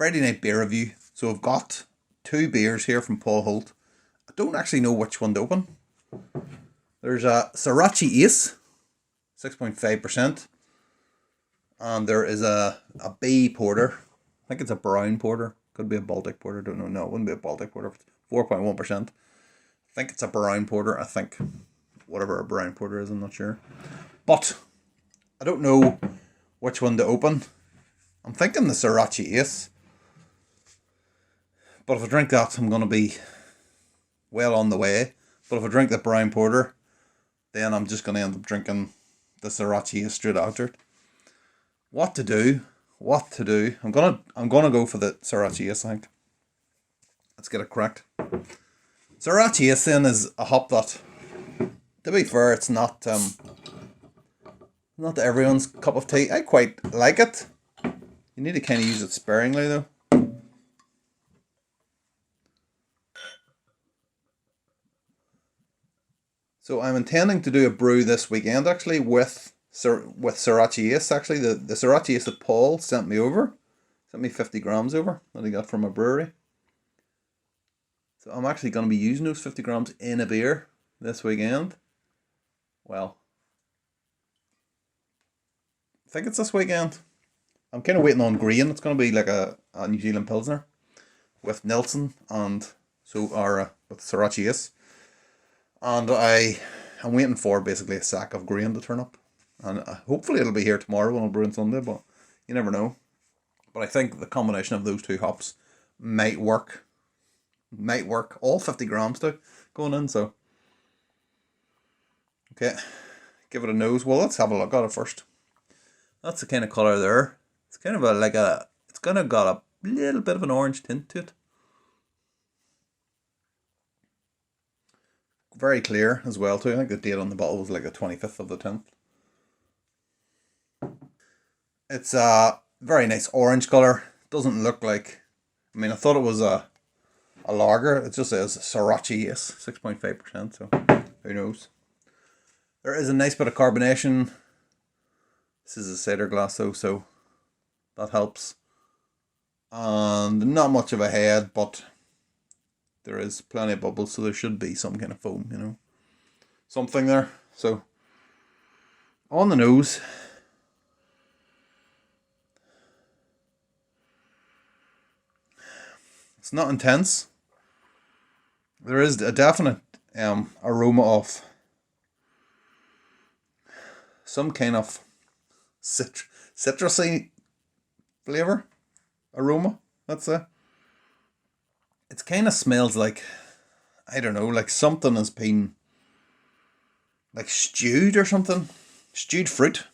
Friday night beer review. So I've got two beers here from Paul Holt. I don't actually know which one to open. There's a Sorachi Ace, 6.5%. And there is a B porter. I think it's a brown porter. Could be a Baltic porter. Don't know. No, it wouldn't be a Baltic porter. 4.1%. I think it's a brown porter. I think whatever a brown porter is, I'm not sure. But I don't know which one to open. I'm thinking the Sorachi Ace. But if I drink that, I'm going to be well on the way. But if I drink the brown porter, then I'm just going to end up drinking the Sorachi Ace straight after it. What to do? What to do? I'm gonna go for the Sorachi Ace, I think. Let's get it cracked. Sorachi Ace then is a hop that, to be fair, it's not everyone's cup of tea. I quite like it. You need to kind of use it sparingly though. So I'm intending to do a brew this weekend actually with Sorachi Ace. Actually, the Sorachi Ace that Paul sent me 50 grams over that he got from a brewery. So I'm actually going to be using those 50 grams in a beer this weekend. Well, I think it's this weekend. I'm kind of waiting on grain. It's going to be like a New Zealand Pilsner with Nelson and with Sorachi Ace. And I'm waiting for basically a sack of grain to turn up. And hopefully it'll be here tomorrow when I'll brew on Sunday, but you never know. But I think the combination of those two hops might work. Might work. All 50 grams too going in, so. Okay, give it a nose. Well, let's have a look at it first. That's the kind of colour there. It's kind of it's kind of got a little bit of an orange tint to it. Very clear as well too. I think the date on the bottle was like the 25th of the 10th. It's a very nice orange colour. Doesn't look like, I mean, I thought it was a lager. It just says Sorachi Ace, 6.5%, so who knows. There is a nice bit of carbonation. This is a cider glass though, so that helps. And not much of a head, but there is plenty of bubbles, so there should be some kind of foam, you know. Something there. So, on the nose. It's not intense. There is a definite aroma of some kind of citrusy flavour aroma. That's it. It kind of smells like, I don't know, like something has been like stewed or something. Stewed fruit.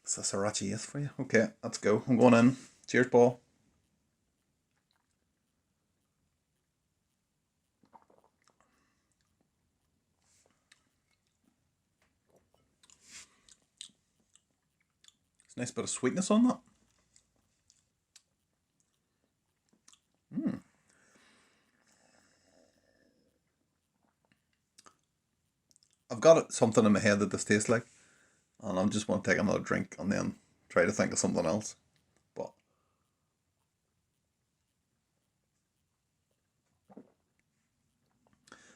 It's a Sorachi Ace for you. Okay, let's go. I'm going in. Cheers, Paul. It's a nice bit of sweetness on that. I've got something in my head that this tastes like, and I just want to take another drink and then try to think of something else. But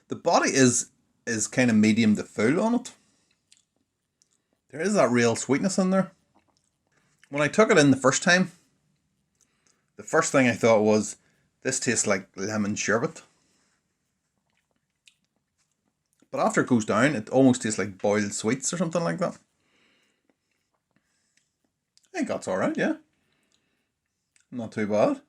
the body is kind of medium to full on it. There is that real sweetness in there. When I took it in the first time, the first thing I thought was, this tastes like lemon sherbet. But after it goes down, it almost tastes like boiled sweets or something like that. I think that's alright, yeah. Not too bad.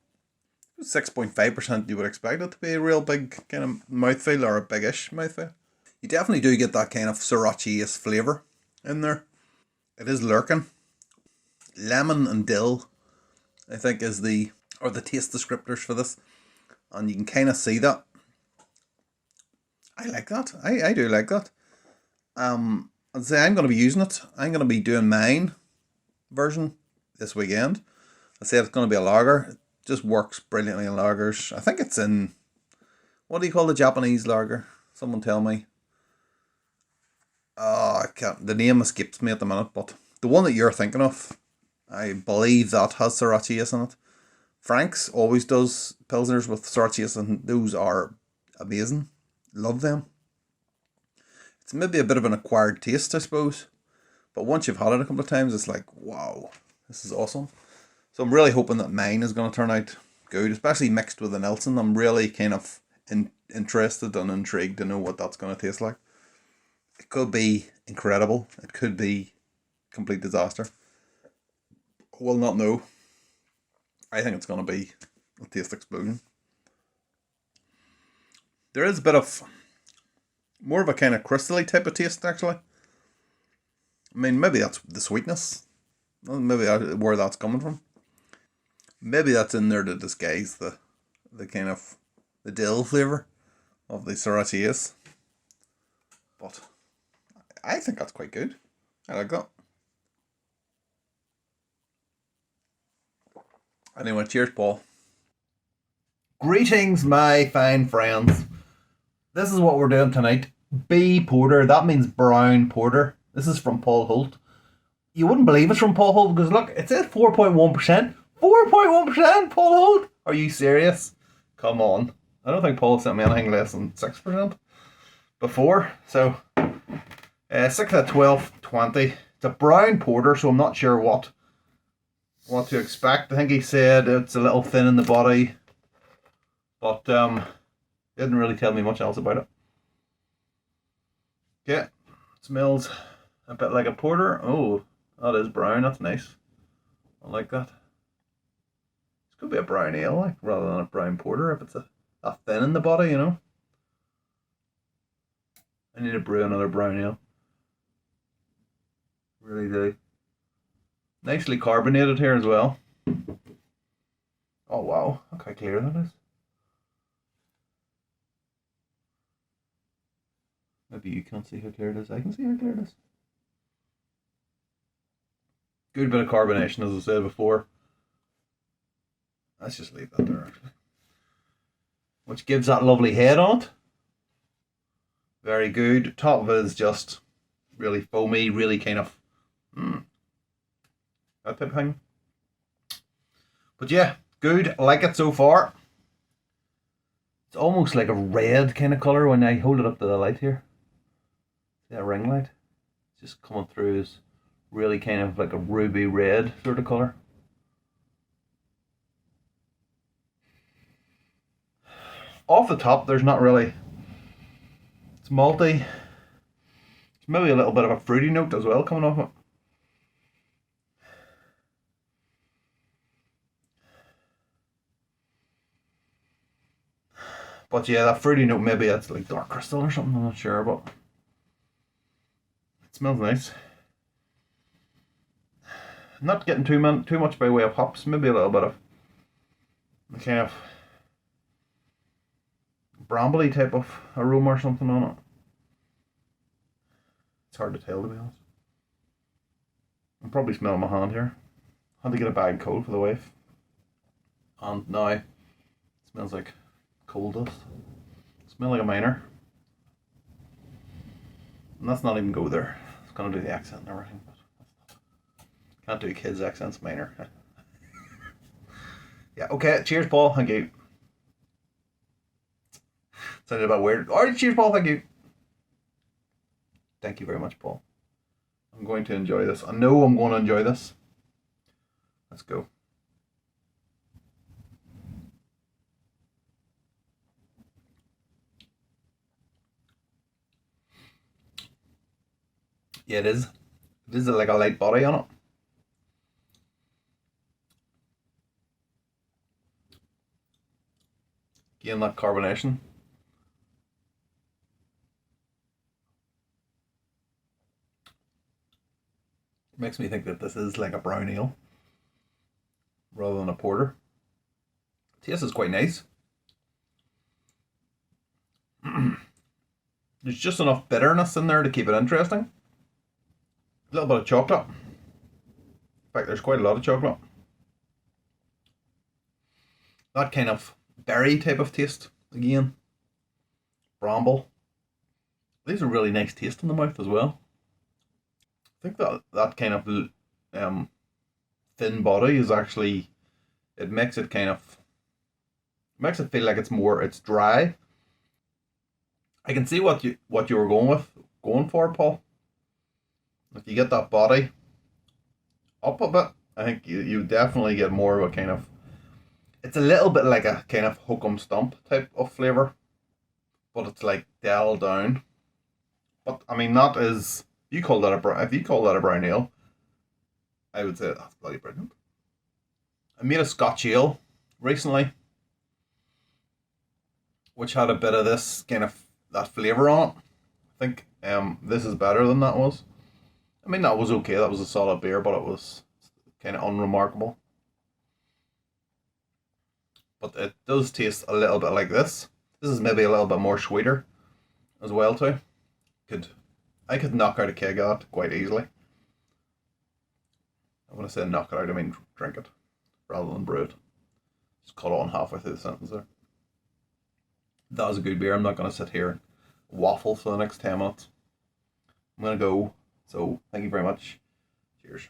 6.5%, you would expect it to be a real big kind of mouthfeel, or a biggish mouthfeel. You definitely do get that kind of Sorachi Ace flavour in there. It is lurking. Lemon and dill, I think, are the taste descriptors for this. And you can kind of see that. I like that. I do like that. I'd say I'm going to be using it. I'm going to be doing mine version this weekend. I said it's going to be a lager. It just works brilliantly in lagers. I think it's in, what do you call the Japanese lager? Someone tell me. Oh, I can't. The name escapes me at the minute, but the one that you're thinking of, I believe that has Sorachi Ace in it. Frank's always does Pilsners with Sorachi, and those are amazing. Love them. It's maybe a bit of an acquired taste, I suppose. But once you've had it a couple of times, it's like, wow, this is awesome. So I'm really hoping that mine is going to turn out good, especially mixed with a Nelson. I'm really kind of interested and intrigued to know what that's going to taste like. It could be incredible. It could be complete disaster. We'll not know. I think it's going to be a taste explosion. There is a bit of more of a kind of crystally type of taste, actually. I mean, maybe that's the sweetness. Maybe where that's coming from. Maybe that's in there to disguise the kind of the dill flavour of the Sorachi is. But I think that's quite good. I like that. Anyway, cheers, Paul. Greetings, my fine friends. This is what we're doing tonight. B Porter, that means brown porter. This is from Paul Holt. You wouldn't believe it's from Paul Holt because look, it says 4.1%. 4.1%, Paul Holt? Are you serious? Come on. I don't think Paul sent me anything less than 6% before. So, 6 at 12.20. It's a brown porter, so I'm not sure what to expect. I think he said it's a little thin in the body, but didn't really tell me much else about it. Yeah, it smells a bit like a porter. Oh, that is brown. That's nice. I like that. This could be a brown ale, like, rather than a brown porter if it's a thin in the body, you know. I need to brew another brown ale. Really do. Nicely carbonated here as well. Oh wow, look how clear that is. Maybe you can't see how clear it is. I can see how clear it is. Good bit of carbonation, as I said before. Let's just leave that there, actually. Which gives that lovely head on it. Very good. Top of it is just really foamy, really kind of that type of thing. But yeah, good. I like it so far. It's almost like a red kind of colour when I hold it up to the light here. See that ring light? It's just coming through as really kind of like a ruby red sort of colour. Off the top, there's not really. It's malty. It's maybe a little bit of a fruity note as well coming off it. But yeah, that fruity note, maybe it's like dark crystal or something, I'm not sure, but it smells nice. Not getting too much by way of hops, maybe a little bit of the kind of brambly type of aroma or something on it. It's hard to tell, to be honest. I'm probably smelling my hand here. Had to get a bag cold for the wife. And now it smells like coal dust. Smell like a miner. And that's not even go there. It's gonna do the accent and everything. But can't do kids' accents, miner. Yeah, okay. Cheers, Paul. Thank you. Sounded a bit weird. Alright, cheers, Paul. Thank you. Thank you very much, Paul. I'm going to enjoy this. I know I'm going to enjoy this. Let's go. Yeah, it is. It is like a light body on it. Again, that carbonation. Makes me think that this is like a brown ale rather than a porter. Taste is quite nice. There's just enough bitterness in there to keep it interesting. A little bit of chocolate. In fact, there's quite a lot of chocolate. That kind of berry type of taste again. Bramble. These are really nice taste in the mouth as well. I think that kind of thin body is actually It makes it feel like it's dry. I can see what you were going for, Paul. If you get that body up a bit, I think you definitely get more of a kind of. It's a little bit like a kind of hook'em stump type of flavor, but it's like dialed down. But I mean, not as you call that a brown. If you call that a brown ale, I would say that's bloody brilliant. I made a Scotch ale recently, which had a bit of this kind of that flavor on it. I think this is better than that was. I mean, that was okay. That was a solid beer, but it was kind of unremarkable. But it does taste a little bit like this. This is maybe a little bit more sweeter as well too. Could I could knock out a keg of that quite easily. I want to say knock it out, I mean drink it rather than brew it. Just cut on halfway through the sentence there. That was a good beer. I'm not going to sit here and waffle for the next 10 minutes. I'm going to go. So thank you very much. Cheers.